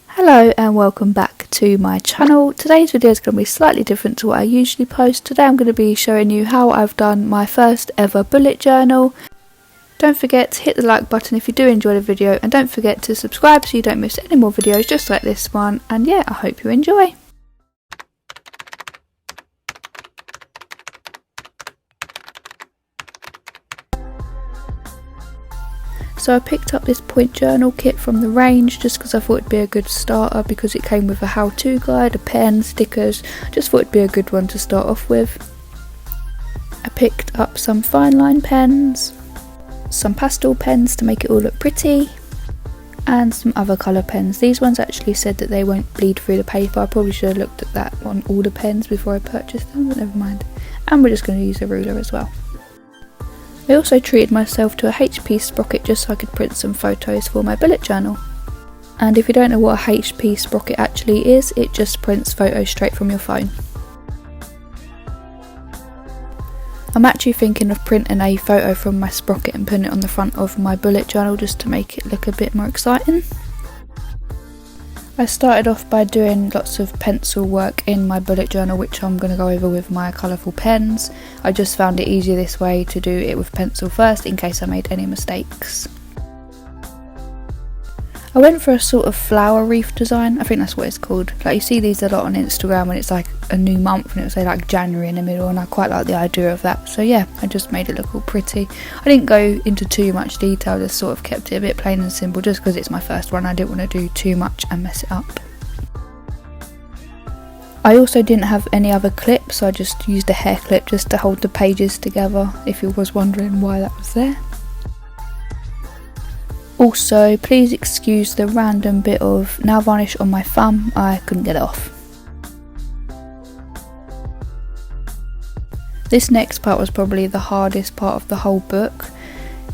Hello and welcome back to my channel. Today's video is going to be slightly different to what I usually post. Today I'm going to be showing you how I've done my first ever bullet journal. Don't forget to hit the like button if you do enjoy the video, and don't forget to subscribe so you don't miss any more videos just like this one. And yeah, I hope you enjoy. So I picked up this point journal kit from the range just because I thought it'd be a good starter, because it came with a how-to guide, a pen, stickers. Just thought it'd be a good one to start off with. I picked up some fine line pens, some pastel pens to make it all look pretty, and some other colour pens. These ones actually said that they won't bleed through the paper. I probably should have looked at that on all the pens before I purchased them, but never mind. And we're just going to use a ruler as well. I also treated myself to a HP sprocket just so I could print some photos for my bullet journal. And if you don't know what a HP sprocket actually is, it just prints photos straight from your phone. I'm actually thinking of printing a photo from my sprocket and putting it on the front of my bullet journal just to make it look a bit more exciting. I started off by doing lots of pencil work in my bullet journal, which I'm going to go over with my colourful pens. I just found it easier this way to do it with pencil first in case I made any mistakes. I went for a sort of flower wreath design, I think that's what it's called. Like, you see these a lot on Instagram when it's like a new month and it will say like January in the middle, and I quite like the idea of that. So yeah, I just made it look all pretty. I didn't go into too much detail, just sort of kept it a bit plain and simple just because it's my first one. I didn't want to do too much and mess it up. I also didn't have any other clips, so I just used a hair clip just to hold the pages together, if you was wondering why that was there. Also, please excuse the random bit of nail varnish on my thumb, I couldn't get it off. This next part was probably the hardest part of the whole book.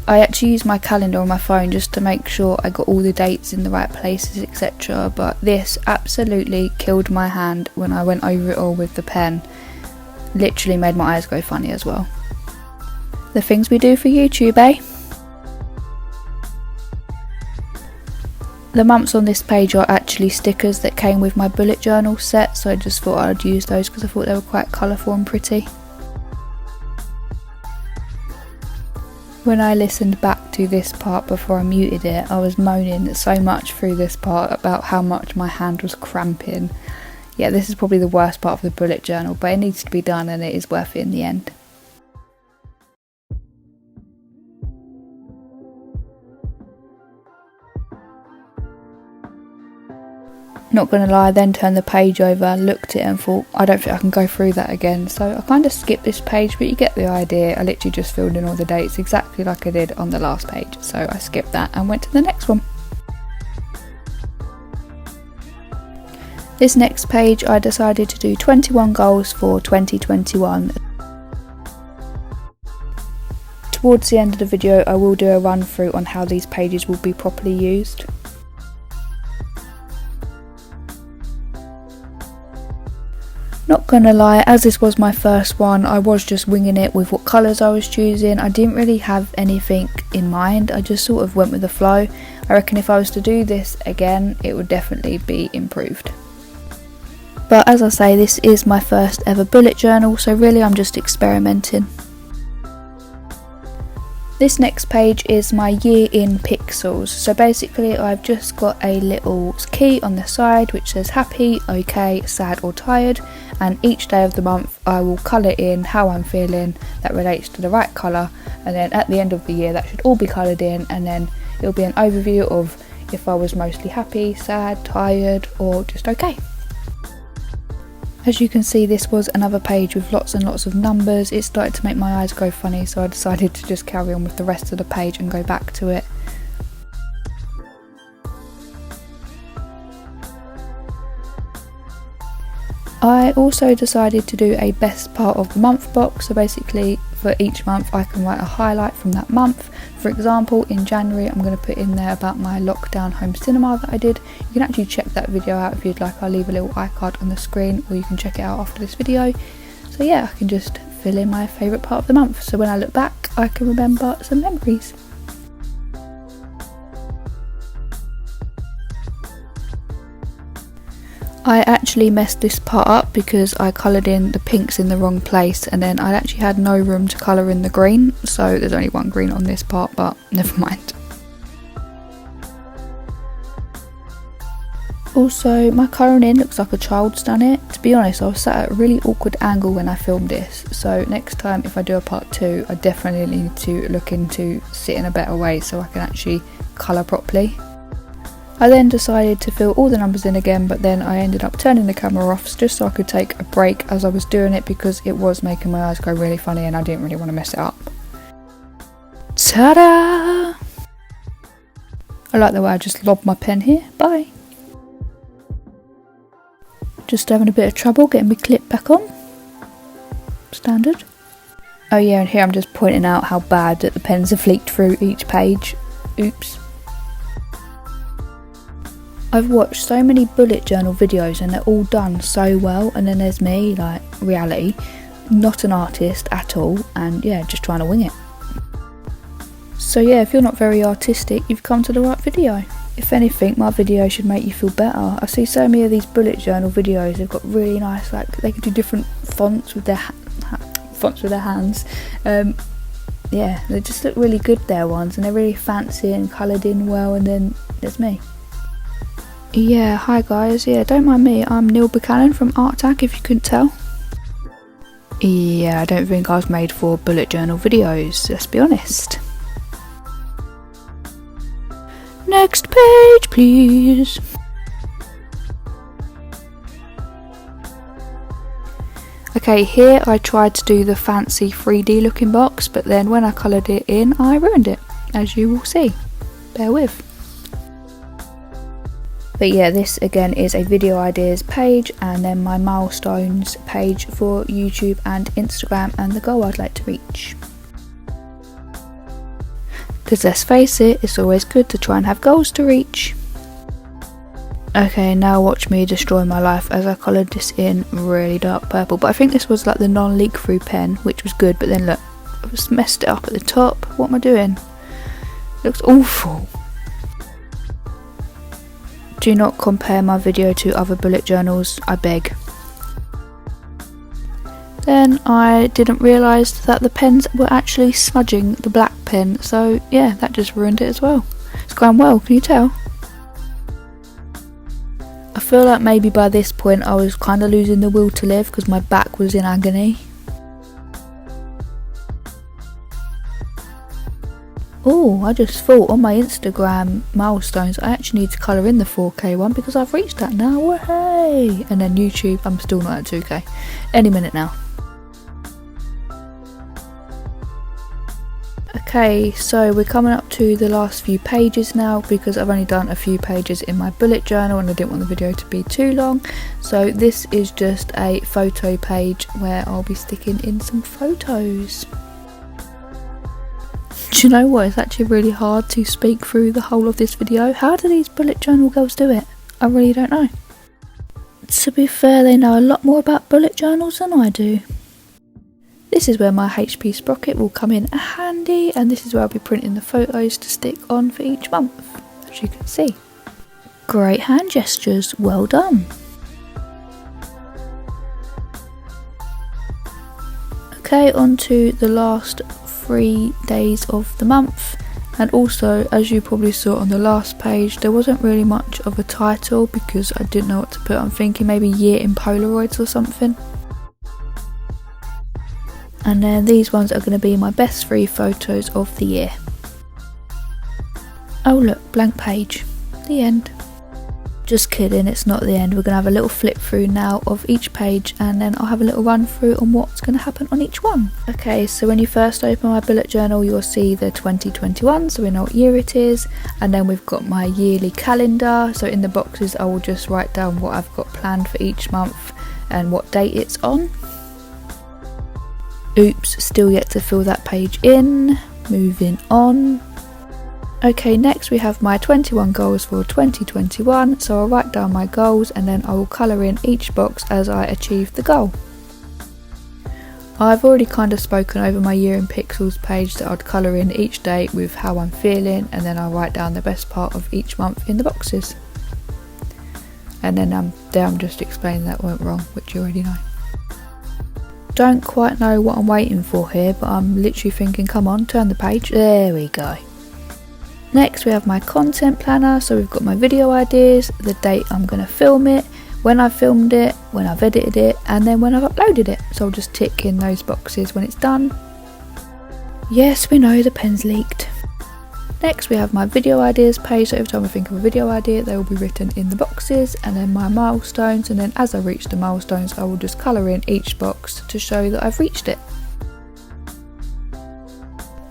I actually used my calendar on my phone just to make sure I got all the dates in the right places, etc. But this absolutely killed my hand when I went over it all with the pen. Literally made my eyes go funny as well. The things we do for YouTube, eh? The months on this page are actually stickers that came with my bullet journal set, so I just thought I'd use those because I thought they were quite colourful and pretty. When I listened back to this part before I muted it, I was moaning so much through this part about how much my hand was cramping. Yeah, this is probably the worst part of the bullet journal, but it needs to be done and it is worth it in the end. Not gonna lie, I then turned the page over, looked at it and thought, I don't think I can go through that again. So I kind of skipped this page, but you get the idea. I literally just filled in all the dates exactly like I did on the last page. So I skipped that and went to the next one. This next page I decided to do 21 goals for 2021. Towards the end of the video I will do a run through on how these pages will be properly used. Not gonna lie, as this was my first one, I was just winging it with what colours I was choosing. I didn't really have anything in mind, I just sort of went with the flow. I reckon if I was to do this again, it would definitely be improved. But as I say, this is my first ever bullet journal, so really I'm just experimenting. This next page is my year in pixels. So basically I've just got a little key on the side which says happy, okay, sad or tired, and each day of the month I will colour in how I'm feeling that relates to the right colour, and then at the end of the year that should all be coloured in, and then it'll be an overview of if I was mostly happy, sad, tired or just okay. As you can see, this was another page with lots and lots of numbers. It started to make my eyes go funny, so I decided to just carry on with the rest of the page and go back to it. I also decided to do a best part of the month box, so basically for each month I can write a highlight from that month. For example, in January I'm going to put in there about my lockdown home cinema that I did. You can actually check that video out if you'd like. I'll leave a little iCard on the screen, or you can check it out after this video. So yeah, I can just fill in my favourite part of the month, so when I look back I can remember some memories. I actually messed this part up because I coloured in the pinks in the wrong place, and then I actually had no room to colour in the green, so there's only one green on this part, but never mind. Also, my colouring in looks like a child's done it. To be honest, I was sat at a really awkward angle when I filmed this, so next time if I do a part 2 I definitely need to look into sitting a better way so I can actually colour properly. I then decided to fill all the numbers in again, but then I ended up turning the camera off just so I could take a break as I was doing it, because it was making my eyes go really funny and I didn't really want to mess it up. Ta-da! I like the way I just lobbed my pen here. Bye! Just having a bit of trouble getting my clip back on. Standard. Oh yeah, and here I'm just pointing out how bad that the pens have leaked through each page. Oops. I've watched so many bullet journal videos and they're all done so well, and then there's me, like reality, not an artist at all, and yeah, just trying to wing it. So yeah, if you're not very artistic, you've come to the right video. If anything, my video should make you feel better. I see so many of these bullet journal videos, they've got really nice, like they can do different fonts with their hands. Yeah, they just look really good, their ones, and they're really fancy and coloured in well, and then there's me. Yeah, hi guys, yeah, don't mind me, I'm Neil Buchanan from Art Attack if you couldn't tell. Yeah, I don't think I was made for bullet journal videos, let's be honest. Next page, please. Okay, here I tried to do the fancy 3D looking box, but then when I coloured it in, I ruined it, as you will see. Bear with. But yeah, this again is a video ideas page, and then my milestones page for YouTube and Instagram and the goal I'd like to reach. Because let's face it, it's always good to try and have goals to reach. Okay, now watch me destroy my life as I coloured this in really dark purple, but I think this was like the non-leak through pen, which was good, but then look, I just messed it up at the top. What am I doing? It looks awful. Do not compare my video to other bullet journals, I beg. Then I didn't realise that the pens were actually smudging the black pen, so yeah, that just ruined it as well. It's gone well, can you tell? I feel like maybe by this point I was kind of losing the will to live because my back was in agony. Oh, I just thought on my Instagram milestones I actually need to colour in the 4K one because I've reached that now, wahey! And then YouTube, I'm still not at 2K. Any minute now. Okay, so we're coming up to the last few pages now because I've only done a few pages in my bullet journal and I didn't want the video to be too long. So this is just a photo page where I'll be sticking in some photos. Do you know what, it's actually really hard to speak through the whole of this video. How do these bullet journal girls do it? I really don't know. To be fair, they know a lot more about bullet journals than I do. This is where my HP sprocket will come in handy, and this is where I'll be printing the photos to stick on for each month, as you can see. Great hand gestures, well done. Okay, on to the last 3 days of the month, and also as you probably saw on the last page there wasn't really much of a title because I didn't know what to put. I'm thinking maybe year in Polaroids or something. And then these ones are going to be my best 3 photos of the year. Oh look, blank page. The end. Just kidding, it's not the end. We're going to have a little flip through now of each page and then I'll have a little run through on what's going to happen on each one. Okay, so when you first open my bullet journal you'll see the 2021, so we know what year it is, and then we've got my yearly calendar. So in the boxes I will just write down what I've got planned for each month and what date it's on. Oops, still yet to fill that page in. Moving on. Okay, next we have my 21 goals for 2021, so I'll write down my goals and then I will colour in each box as I achieve the goal. I've already kind of spoken over my year in pixels page that I'd colour in each date with how I'm feeling, and then I'll write down the best part of each month in the boxes. And then there I'm just explaining that went wrong, which you already know. Don't quite know what I'm waiting for here, but I'm literally thinking, come on, turn the page. There we go. Next we have my content planner, so we've got my video ideas, the date I'm going to film it, when I filmed it, when I've edited it, and then when I've uploaded it. So I'll just tick in those boxes when it's done. Yes, we know the pen's leaked. Next we have my video ideas page, so every time I think of a video idea they will be written in the boxes, and then my milestones, and then as I reach the milestones I will just colour in each box to show that I've reached it.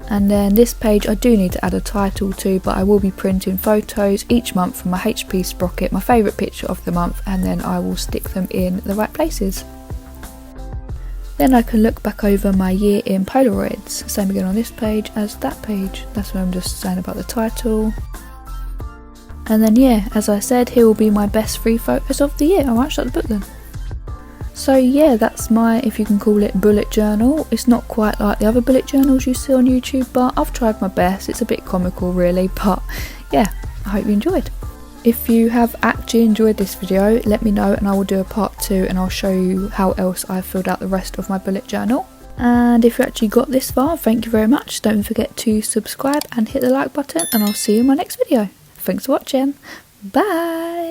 And then this page I do need to add a title to, but I will be printing photos each month from my HP sprocket, my favourite picture of the month, and then I will stick them in the right places. Then I can look back over my year in Polaroids, same again on this page as that page. That's what I'm just saying about the title. And then yeah, as I said, here will be my best 3 photos of the year. I might shut the book then. So yeah, that's my, if you can call it, bullet journal. It's not quite like the other bullet journals you see on YouTube, but I've tried my best. It's a bit comical really, but yeah, I hope you enjoyed. If you have actually enjoyed this video, let me know and I will do a part 2 and I'll show you how else I've filled out the rest of my bullet journal. And if you actually got this far, thank you very much. Don't forget to subscribe and hit the like button, and I'll see you in my next video. Thanks for watching. Bye!